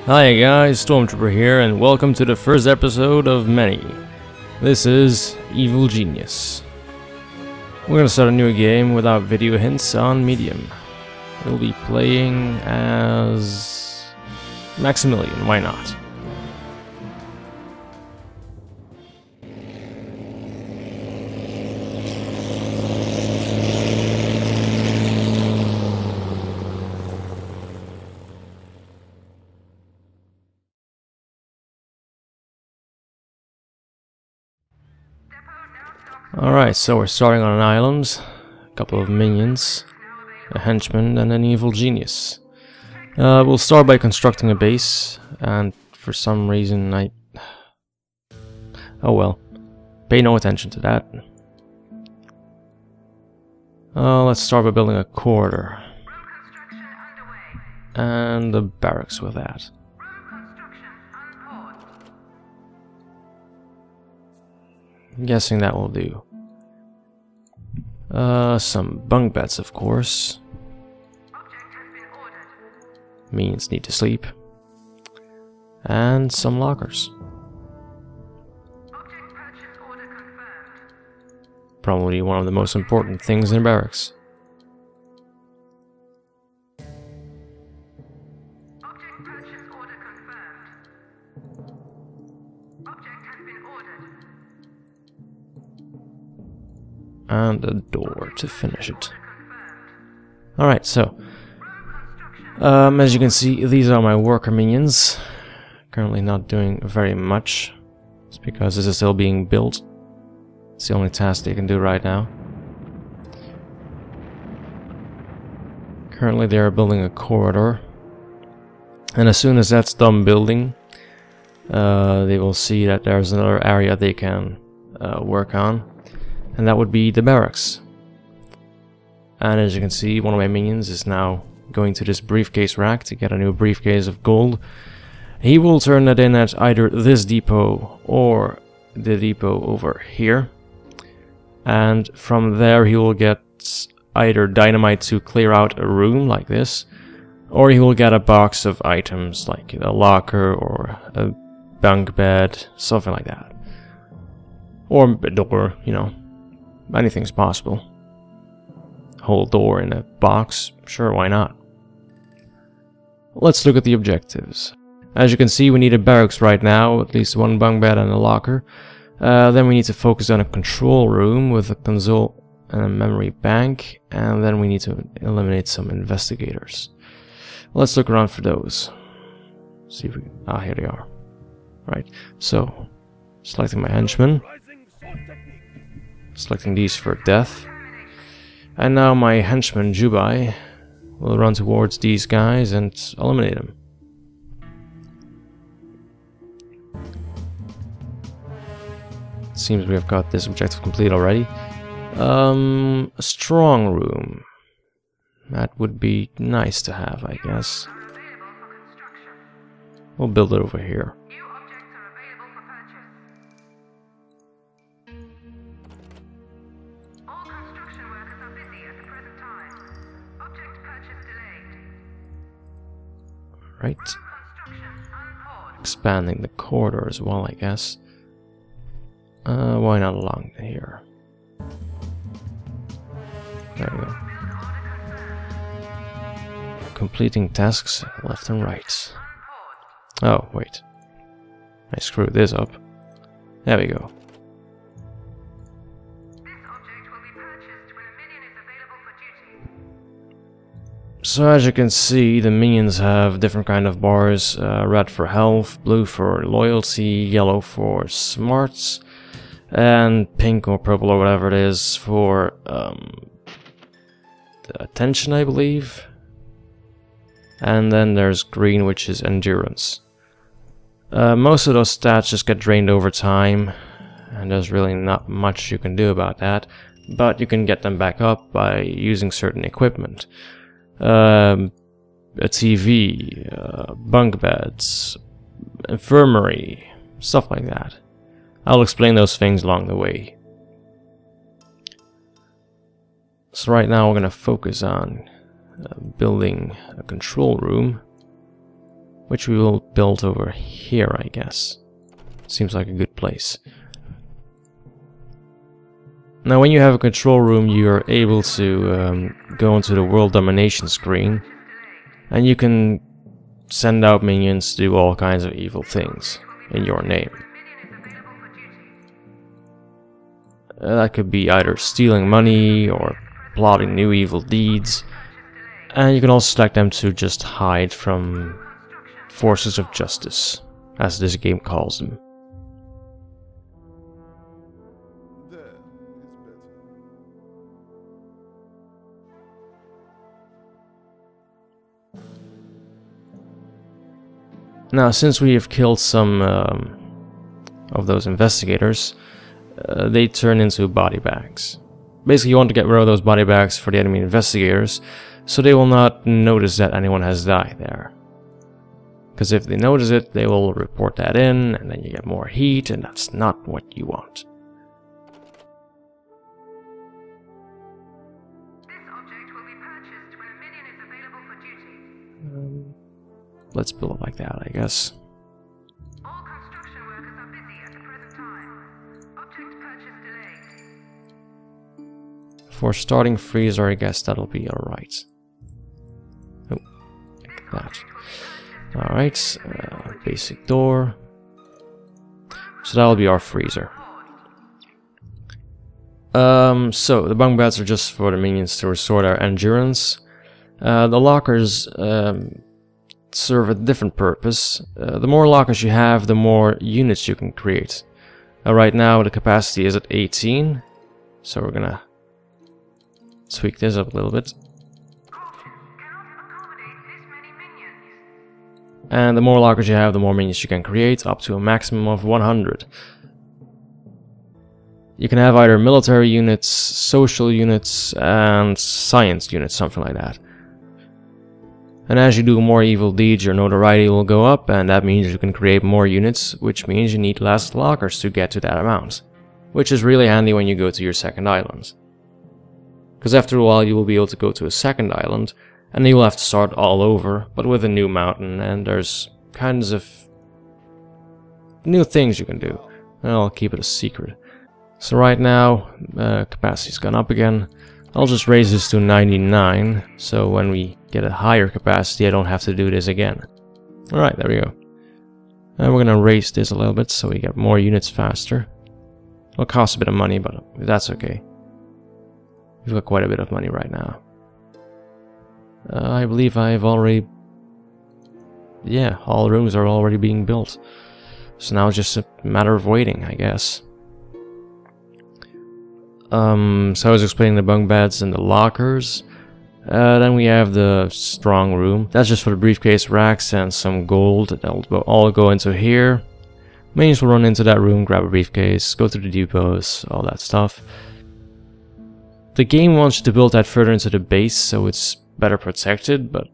Hi guys, Stormtrooper here, and welcome to the first episode of many. This is Evil Genius. We're gonna start a new game without video hints on medium. We'll be playing as Maximilian, why not? Alright, so we're starting on an island, a couple of minions, a henchman, and an evil genius. We'll start by constructing a base, and for some reason oh well, pay no attention to that. Let's start by building a corridor. And a barracks with that. I'm guessing that will do. Some bunk beds, of course. Minions need to sleep. And some lockers. Probably one of the most important things in barracks. And a door to finish it. Alright, so as you can see, these are my worker minions. Currently not doing very much. It's because this is still being built. It's the only task they can do right now. Currently they are building a corridor. And as soon as that's done building, they will see that there's another area they can work on. And that would be the barracks. And as you can see, one of my minions is now going to this briefcase rack to get a new briefcase of gold. He will turn that in at either this depot or the depot over here. And from there he will get either dynamite to clear out a room like this, or he will get a box of items like a locker or a bunk bed, something like that. Or a door, you know. Anything's possible. Whole door in a box? Sure, why not? Let's look at the objectives. As you can see, we need a barracks right now, at least one bunk bed and a locker. Then we need to focus on a control room with a console and a memory bank. And then we need to eliminate some investigators. Let's look around for those. See if we can... Ah, here they are. Right, so selecting my henchmen. Selecting these for death. And now my henchman Jubai will run towards these guys and eliminate them. Seems we have got this objective complete already. A strong room. That would be nice to have, I guess. We'll build it over here. Right. Expanding the corridor as well, I guess. Why not along here? There we go. Completing tasks left and right. Oh, wait. I screwed this up. There we go. So as you can see, the minions have different kind of bars, red for health, blue for loyalty, yellow for smarts, and pink or purple or whatever it is for attention, I believe. And then there's green, which is endurance. Most of those stats just get drained over time, and there's really not much you can do about that, but you can get them back up by using certain equipment. A TV, bunk beds, infirmary, stuff like that. I'll explain those things along the way. So right now we're going to focus on building a control room. which we will build over here, I guess. Seems like a good place. Now when you have a control room, you're able to go into the world domination screen, and you can send out minions to do all kinds of evil things in your name. That could be either stealing money or plotting new evil deeds, and you can also select them to just hide from forces of justice, as this game calls them. Now, since we have killed some of those investigators, they turn into body bags. Basically, you want to get rid of those body bags for the enemy investigators, so they will not notice that anyone has died there. Because if they notice it, they will report that in, and then you get more heat, and that's not what you want. This object will be purchased when a minion is available for duty. Let's build it like that, I guess. All construction workers are busy at the present time. Object purchase delayed. For starting freezer, I guess that'll be alright. Oh, like that. Alright, basic door. So that'll be our freezer. So the bunk beds are just for the minions to restore their endurance. The lockers serve a different purpose. The more lockers you have, the more units you can create. Right now the capacity is at 18, so we're gonna tweak this up a little bit. And the more lockers you have, the more minions you can create, up to a maximum of 100. You can have either military units, social units, and science units, something like that. And as you do more evil deeds, your notoriety will go up, and that means you can create more units, which means you need less lockers to get to that amount. Which is really handy when you go to your second island. Because after a while you will be able to go to a second island, and then you'll have to start all over, but with a new mountain, and there's kinds of new things you can do. And I'll keep it a secret. So right now, capacity's gone up again. I'll just raise this to 99, so when we get a higher capacity I don't have to do this again. Alright, there we go. And we're gonna raise this a little bit so we get more units faster. It'll cost a bit of money, but that's okay. We've got quite a bit of money right now. I believe I've already... Yeah, all rooms are already being built. So now it's just a matter of waiting, I guess. So I was explaining the bunk beds and the lockers. Then we have the strong room. That's just for the briefcase racks and some gold. That'll all go into here. Minions will run into that room, grab a briefcase, go to the depots, all that stuff. The game wants you to build that further into the base so it's better protected, but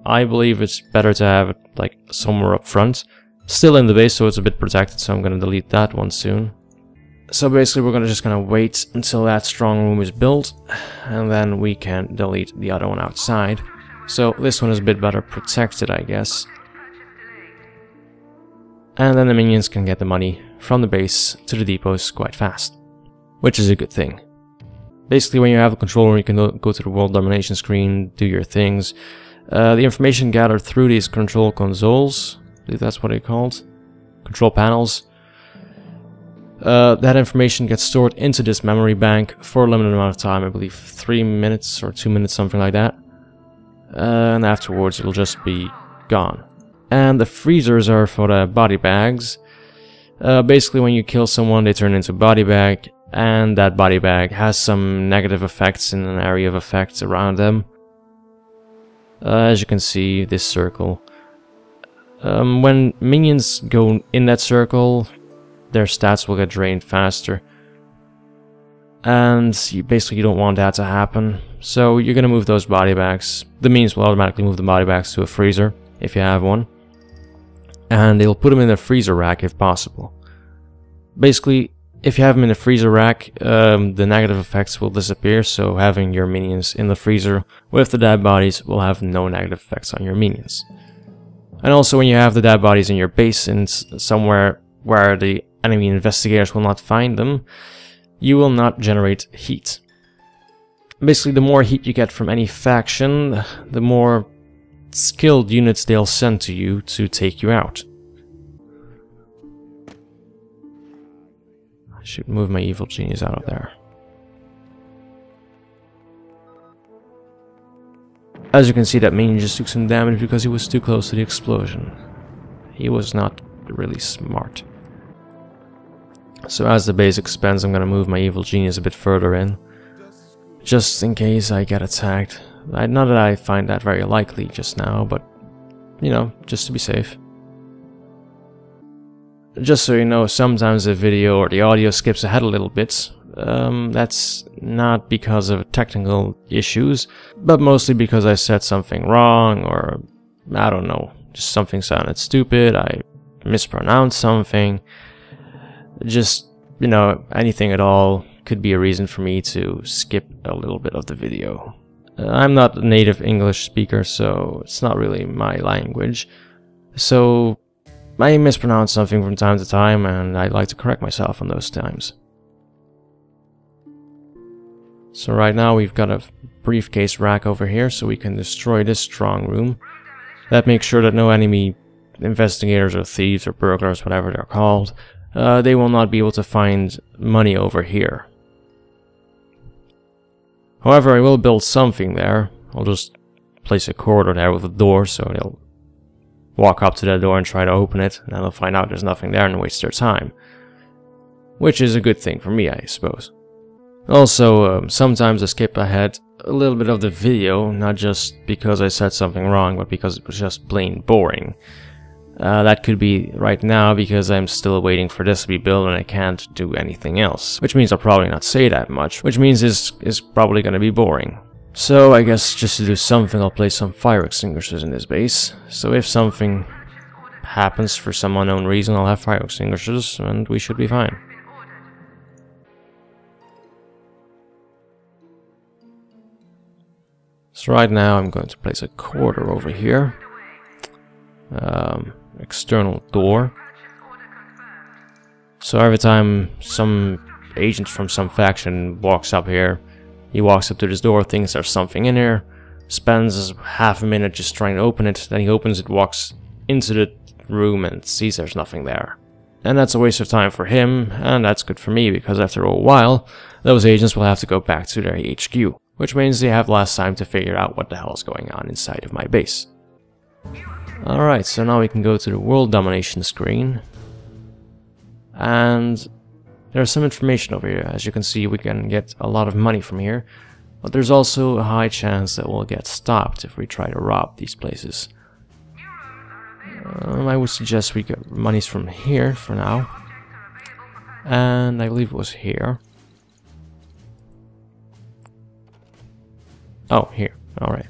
I believe it's better to have it like somewhere up front. Still in the base, so it's a bit protected, so I'm gonna delete that one soon. So basically we're just gonna wait until that strong room is built, and then we can delete the other one outside. So this one is a bit better protected, I guess. And then the minions can get the money from the base to the depots quite fast, which is a good thing. Basically when you have a control room you can go to the world domination screen, do your things. The information gathered through these control consoles, I believe that's what they're called, control panels. That information gets stored into this memory bank for a limited amount of time, I believe 3 minutes or 2 minutes, something like that. And afterwards it'll just be gone. And the freezers are for the body bags. Basically when you kill someone they turn into a body bag, and that body bag has some negative effects in an area of effects around them. As you can see, this circle. When minions go in that circle, their stats will get drained faster. And you don't want that to happen. So you're gonna move those body bags. The minions will automatically move the body bags to a freezer, if you have one. And they'll put them in a freezer rack if possible. Basically, if you have them in a freezer rack, the negative effects will disappear, so having your minions in the freezer with the dead bodies will have no negative effects on your minions. And also when you have the dead bodies in your base and somewhere where the enemy investigators will not find them, you will not generate heat. Basically, the more heat you get from any faction, the more skilled units they'll send to you to take you out. I should move my evil genius out of there. As you can see, that minion just took some damage because he was too close to the explosion. He was not really smart. So as the base expands, I'm gonna move my evil genius a bit further in, just in case I get attacked. Not that I find that very likely just now, but, you know, just to be safe. Just so you know, sometimes the video or the audio skips ahead a little bit. That's not because of technical issues, but mostly because I said something wrong, or I don't know, just something sounded stupid, I mispronounced something. Just, you know, anything at all could be a reason for me to skip a little bit of the video. I'm not a native English speaker, so it's not really my language. So I mispronounce something from time to time, and I'd like to correct myself on those times. So right now we've got a briefcase rack over here, so we can destroy this strong room. That makes sure that no enemy investigators or thieves or burglars, whatever they're called, they will not be able to find money over here. However, I will build something there. I'll just place a corridor there with a door, so they'll walk up to that door and try to open it, and then they'll find out there's nothing there and waste their time. Which is a good thing for me, I suppose. Also, sometimes I skip ahead a little bit of the video, not just because I said something wrong, but because it was just plain boring. That could be right now because I'm still waiting for this to be built and I can't do anything else. Which means I'll probably not say that much, which means it's probably gonna be boring. So I guess just to do something, I'll place some fire extinguishers in this base. So if something happens for some unknown reason, I'll have fire extinguishers and we should be fine. So right now I'm going to place a corridor over here. External door. So every time some agent from some faction walks up here, he walks up to this door, thinks there's something in here, spends half a minute just trying to open it, then he opens it, walks into the room and sees there's nothing there. And that's a waste of time for him, and that's good for me, because after a while, those agents will have to go back to their HQ, which means they have less time to figure out what the hell is going on inside of my base. Alright, so now we can go to the world domination screen. And there's some information over here. As you can see, we can get a lot of money from here. But there's also a high chance that we'll get stopped if we try to rob these places. I would suggest we get monies from here for now. And I believe it was here. Oh, here. Alright.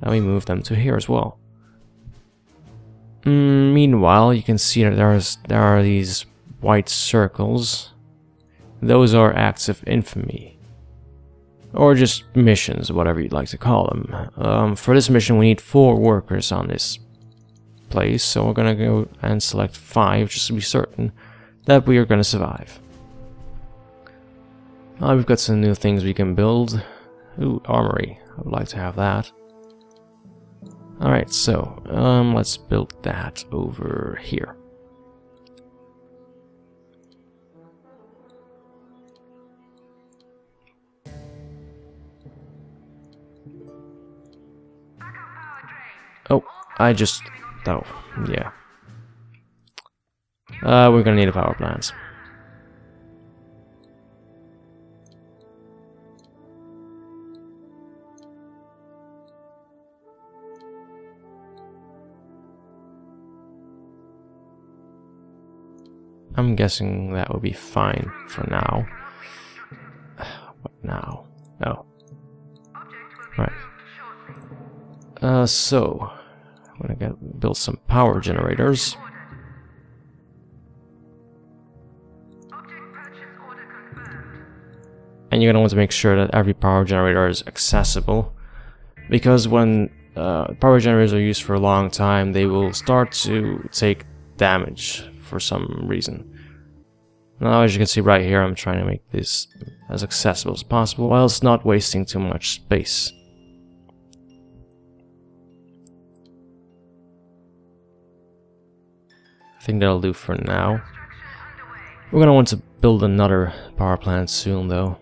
Now we move them to here as well. Meanwhile, you can see that there are these white circles. Those are acts of infamy. Or just missions, whatever you'd like to call them. For this mission we need 4 workers on this place, so we're gonna go and select 5 just to be certain that we are gonna survive. We've got some new things we can build. Ooh, armory. I would like to have that. Alright, so, let's build that over here. Oh, oh, yeah. We're gonna need a power plant. I'm guessing that will be fine for now. What now? Oh. Right. So I'm gonna build some power generators. And you're gonna want to make sure that every power generator is accessible, because when power generators are used for a long time, they will start to take damage for some reason. Now, as you can see right here, I'm trying to make this as accessible as possible, whilst not wasting too much space. I think that'll do for now. We're gonna want to build another power plant soon, though.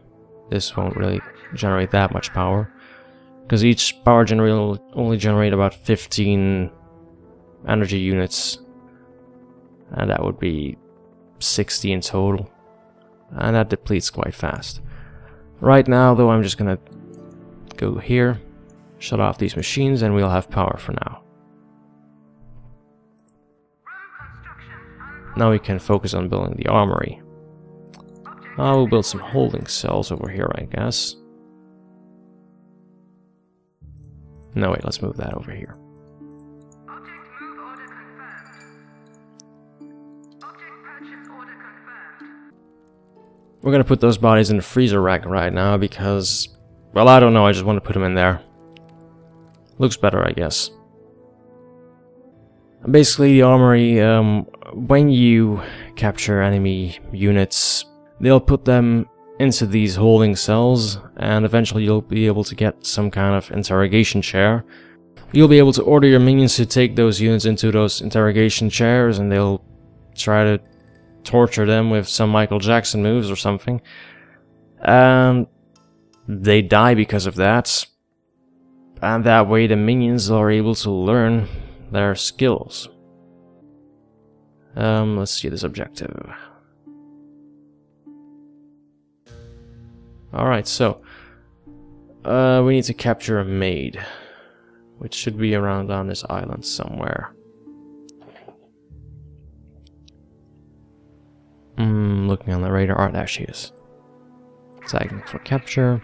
This won't really generate that much power, because each power generator will only generate about 15 energy units, and that would be 60 in total, and that depletes quite fast. Right now, though, I'm just gonna go here, shut off these machines, and we'll have power for now. Now we can focus on building the armory. We'll build some holding cells over here, I guess. No, wait, let's move that over here. Object move order confirmed. Object purchase order confirmed. We're gonna put those bodies in the freezer rack right now because, well, I don't know, I just want to put them in there. Looks better, I guess. Basically, the armory, when you capture enemy units, they'll put them into these holding cells, and eventually you'll be able to get some kind of interrogation chair. You'll be able to order your minions to take those units into those interrogation chairs, and they'll try to torture them with some Michael Jackson moves or something. And they die because of that. And that way the minions are able to learn their skills. Let's see this objective. Alright, so we need to capture a maid, which should be around on this island somewhere. Looking on the radar, there she is. Tagging for capture.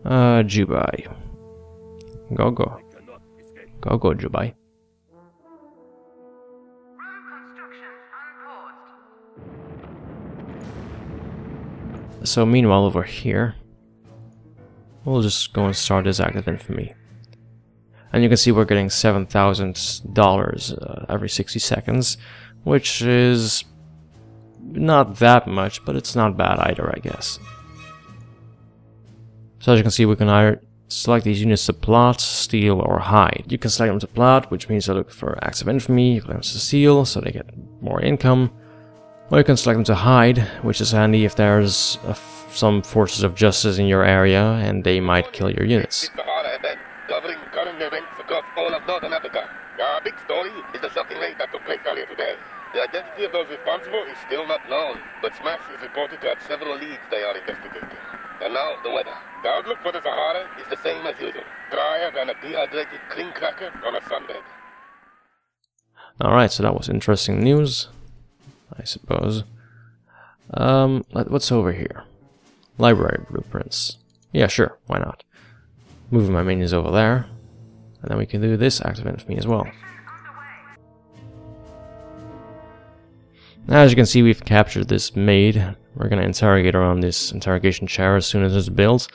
Jubai. Go. Go, Jubai. Room construction unpaused. So meanwhile over here, we'll just go and start this active infamy. And you can see we're getting $7,000 every 60 seconds, which is not that much, but it's not bad either, I guess. So as you can see, we can either select these units to plot, steal, or hide. You can select them to plot, which means they look for acts of infamy. You can select them to steal, so they get more income. Or you can select them to hide, which is handy if there's some forces of justice in your area and they might kill your units. Covering current events across all of Northern Africa. Our big story is the shocking raid that took place earlier today. The identity of those responsible is still not known, but Smash is reported to have several leads they are investigating. And now, the weather. The outlook for the Sahara is the same as usual. Drier than a dehydrated clean cracker on a sunbed. Alright, so that was interesting news, I suppose. What's over here? Library blueprints. Yeah, sure, why not? Moving my minions over there, and then we can do this act of infamy as well. Now, as you can see, we've captured this maid. We're going to interrogate her on this interrogation chair as soon as it's built,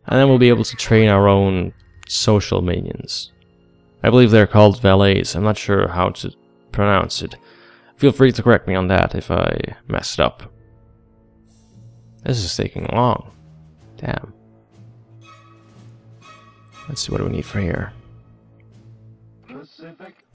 and then we'll be able to train our own social minions. I believe they're called valets. I'm not sure how to pronounce it. Feel free to correct me on that if I messed up. This is taking long. Damn. Let's see what do we need for here.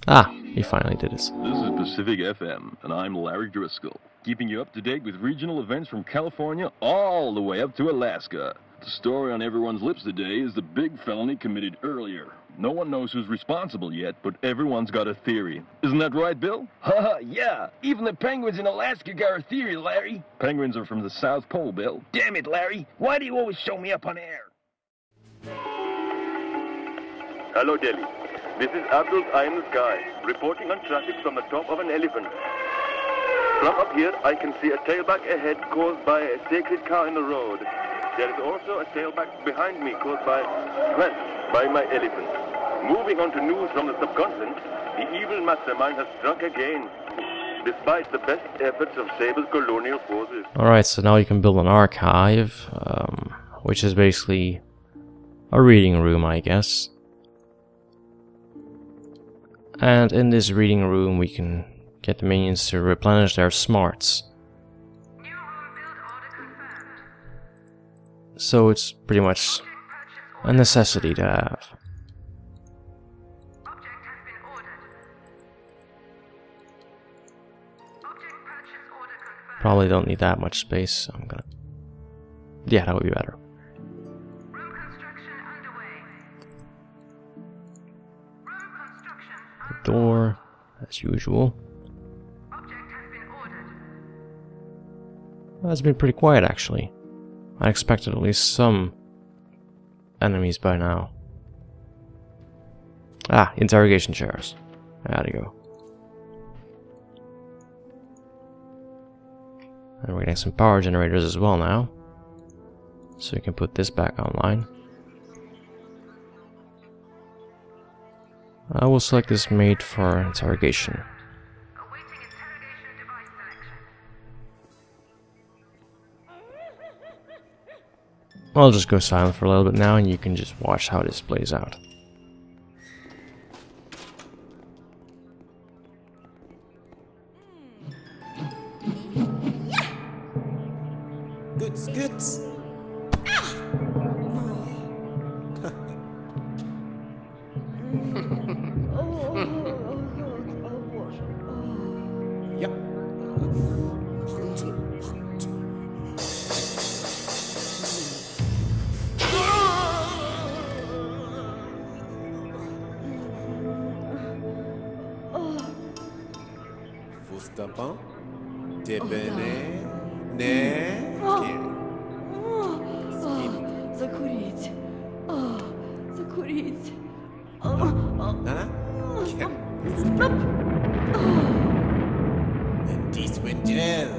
Ah, he finally did it. This is Pacific FM, and I'm Larry Driscoll, keeping you up to date with regional events from California all the way up to Alaska. The story on everyone's lips today is the big felony committed earlier. No one knows who's responsible yet, but everyone's got a theory. Isn't that right, Bill? Haha, yeah. Even the penguins in Alaska got a theory, Larry. Penguins are from the South Pole, Bill. Damn it, Larry. Why do you always show me up on air? Hello, Delhi. This is Abdul's Eye in the Sky, reporting on traffic from the top of an elephant. From up here, I can see a tailback ahead caused by a sacred cow in the road. There is also a tailback behind me caused by stress by my elephant. Moving on to news from the subcontinent, the evil mastermind has struck again, despite the best efforts of Sable's colonial forces. Alright, so now you can build an archive, which is basically a reading room, I guess. And in this reading room we can get the minions to replenish their smarts. New room build order confirmed. So it's pretty much a necessity to have. Object has been ordered. Object purchase order confirmed. Probably don't need that much space, so I'm gonna... Yeah, that would be better. Room construction underway. Room construction underway. Door, as usual. Object has been ordered. Well, it's been pretty quiet actually. I expected at least some enemies by now. Ah, interrogation chairs. There you go. And we're getting some power generators as well now. So we can put this back online. I will select this mate for interrogation. Awaiting interrogation device selection. I'll just go silent for a little bit now and you can just watch how this plays out. Goods, goods. Yep. Fustapan, Debene, Ne, Закурить. Закурить. Nana, and this winter.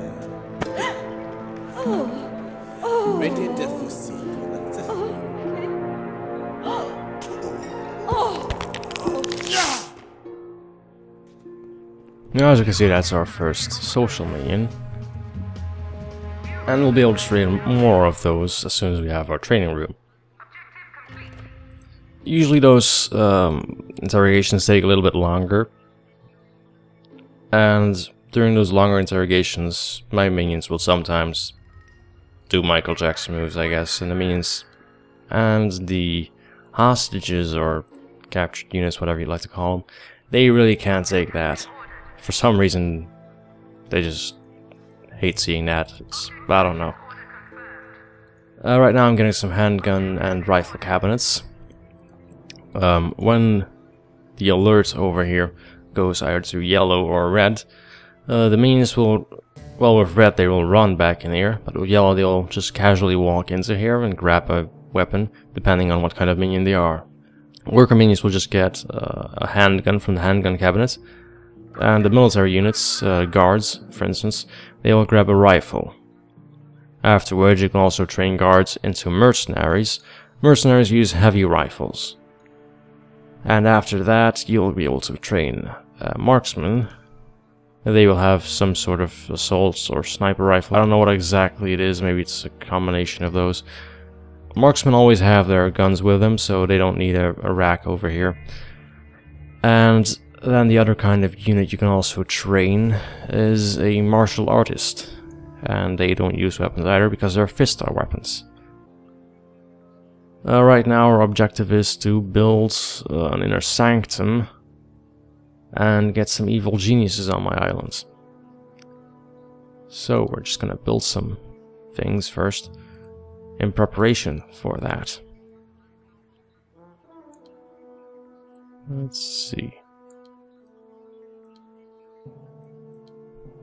Ready to foresee. Now, as you can see, that's our first social minion. And we'll be able to train more of those as soon as we have our training room. Usually those interrogations take a little bit longer. And during those longer interrogations, my minions will sometimes do Michael Jackson moves, I guess, and the minions and the hostages or captured units, whatever you like to call them, they really can't take that. For some reason, they just hate seeing that. I don't know. Right now I'm getting some handgun and rifle cabinets. When the alert over here goes either to yellow or red, the minions will, well, with red they will run back in here, but with yellow they'll just casually walk into here and grab a weapon, depending on what kind of minion they are. Worker minions will just get a handgun from the handgun cabinet, and the military units, guards for instance, they will grab a rifle. Afterwards you can also train guards into mercenaries. Mercenaries use heavy rifles. And after that you'll be able to train marksmen. They will have some sort of assault or sniper rifle. I don't know what exactly it is, maybe it's a combination of those. Marksmen always have their guns with them, so they don't need a rack over here. And then the other kind of unit you can also train is a martial artist. And they don't use weapons either because their fists are weapons. Right now our objective is to build an inner sanctum and get some evil geniuses on my island. So we're just gonna build some things first in preparation for that. Let's see.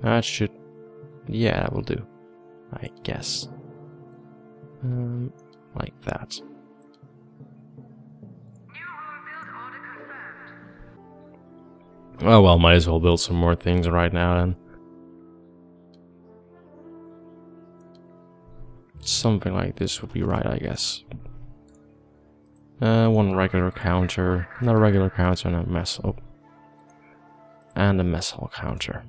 That should... yeah, that will do, I guess. Like that. New room build order confirmed. Oh well, might as well build some more things right now then. Something like this would be right, I guess. One regular counter, another regular counter, and a mess hall. And a mess hall counter.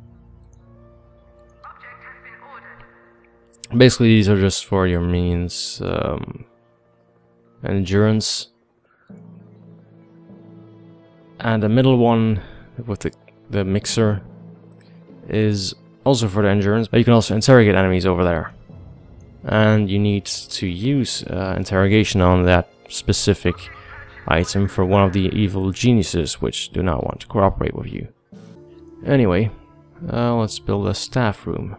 Object has been ordered. Basically, these are just for your minions' endurance. And the middle one with the mixer is also for the endurance, but you can also interrogate enemies over there. And you need to use interrogation on that specific item for one of the evil geniuses which do not want to cooperate with you. Anyway, let's build a staff room.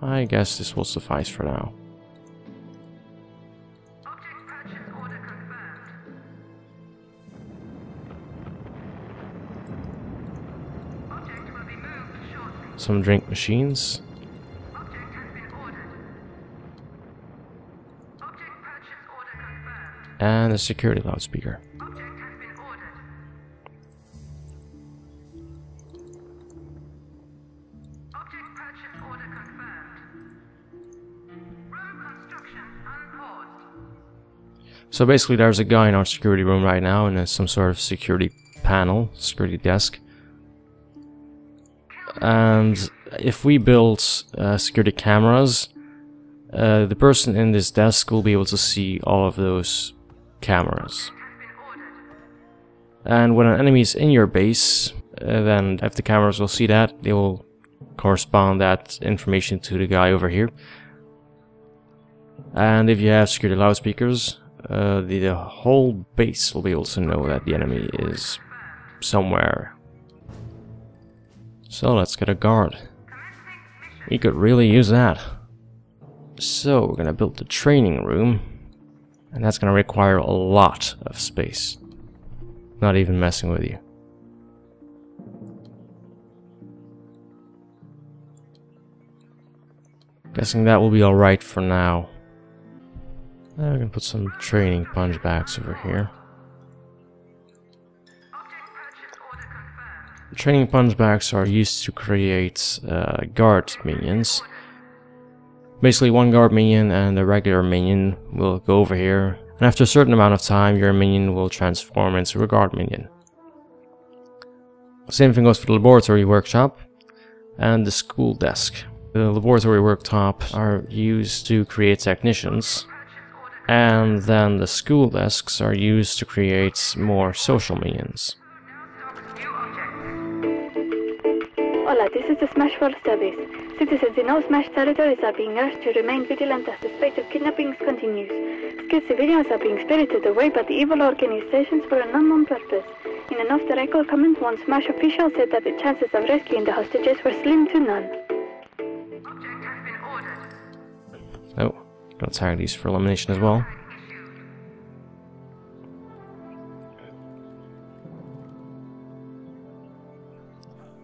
I guess this will suffice for now. Object purchase order confirmed. Object will be moved shortly. Some drink machines. Object has been ordered. Object purchase order confirmed. And a security loudspeaker. Object has been ordered. Object purchase order confirmed. Road construction unpaused. So basically there's a guy in our security room right now in some sort of security panel, security desk. And if we build security cameras, the person in this desk will be able to see all of those cameras. And when an enemy is in your base, then if the cameras will see that, they will correspond that information to the guy over here. And if you have security loudspeakers, the whole base will be able to know that the enemy is somewhere. So let's get a guard. We could really use that. So we're gonna build the training room, and that's gonna require a lot of space. Not even messing with you. Guessing that will be alright for now. Now we can put some training punch bags over here. Training punch bags are used to create guard minions. Basically, one guard minion and a regular minion will go over here, and after a certain amount of time, your minion will transform into a guard minion. Same thing goes for the laboratory workshop and the school desk. The laboratory workshop are used to create technicians, and then the school desks are used to create more social minions. Hola, this is the Smashville service. Citizens in all Smash territories are being urged to remain vigilant as the spate of kidnappings continues. Skilled civilians are being spirited away by the evil organizations for an unknown purpose. In an off-the-record comment, one Smash official said that the chances of rescuing the hostages were slim to none. Object has been ordered. Oh, gonna tag these for elimination as well.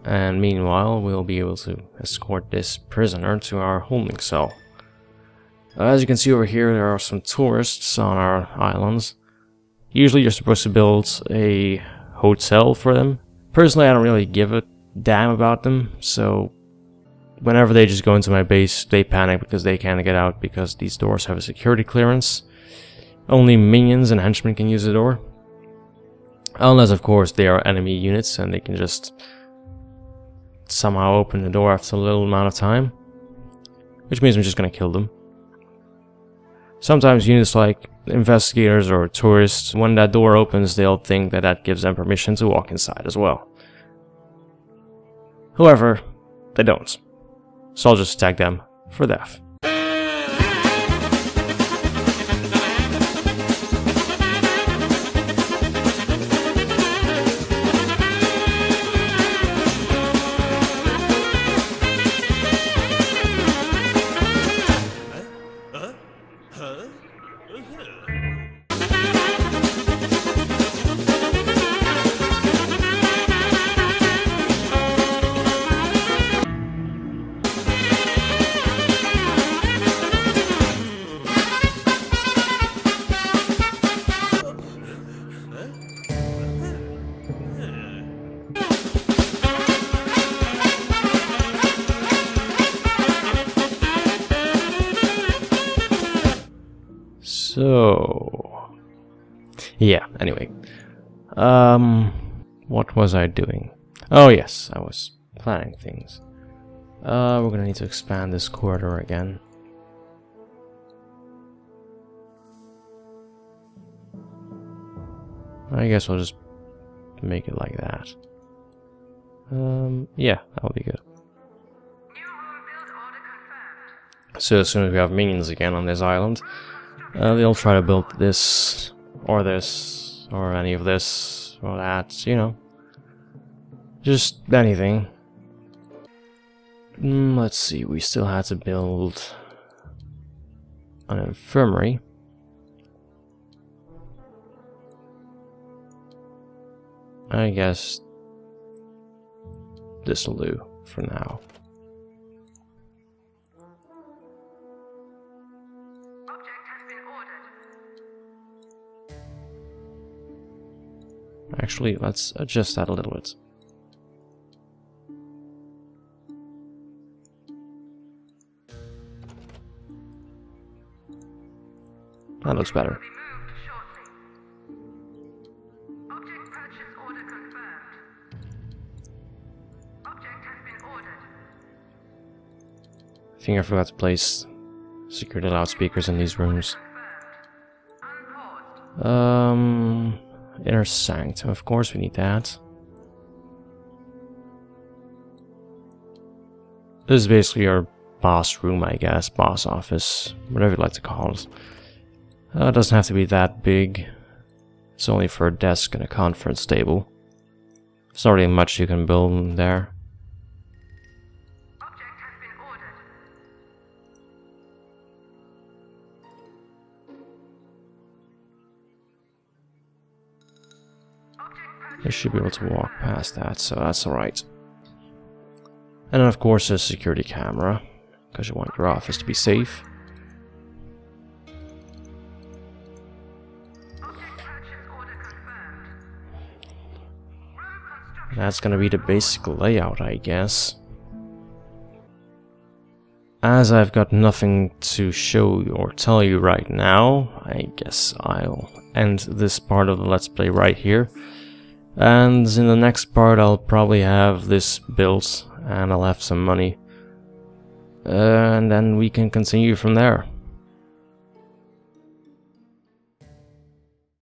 And meanwhile, we'll be able to escort this prisoner to our holding cell. As you can see over here, there are some tourists on our islands. Usually you're supposed to build a hotel for them. Personally, I don't really give a damn about them, so whenever they just go into my base, they panic because they can't get out because these doors have a security clearance. Only minions and henchmen can use the door. Unless, of course, they are enemy units and they can just somehow open the door after a little amount of time, which means I'm just gonna kill them. Sometimes units like investigators or tourists, when that door opens, they'll think that that gives them permission to walk inside as well. However, they don't, so I'll just tag them for death. So, yeah, anyway. What was I doing? Oh yes, I was planning things. We're gonna need to expand this corridor again. I guess we'll just make it like that. Yeah, that'll be good. So as soon as we have minions again on this island, they'll try to build this, or any of this, or that, you know. Just anything. Let's see, we still had to build an infirmary. I guess this'll do for now. Actually, let's adjust that a little bit. That looks better. I think I forgot to place security loudspeakers in these rooms. Inner sanctum, of course we need that. This is basically our boss room, I guess, boss office, whatever you'd like to call it. It doesn't have to be that big. It's only for a desk and a conference table. There's not really much you can build in there. I should be able to walk past that, so that's alright. And then of course a security camera, because you want your office to be safe. That's gonna be the basic layout, I guess. As I've got nothing to show you or tell you right now, I guess I'll end this part of the Let's Play right here. And in the next part I'll probably have this built and I'll have some money. And then we can continue from there.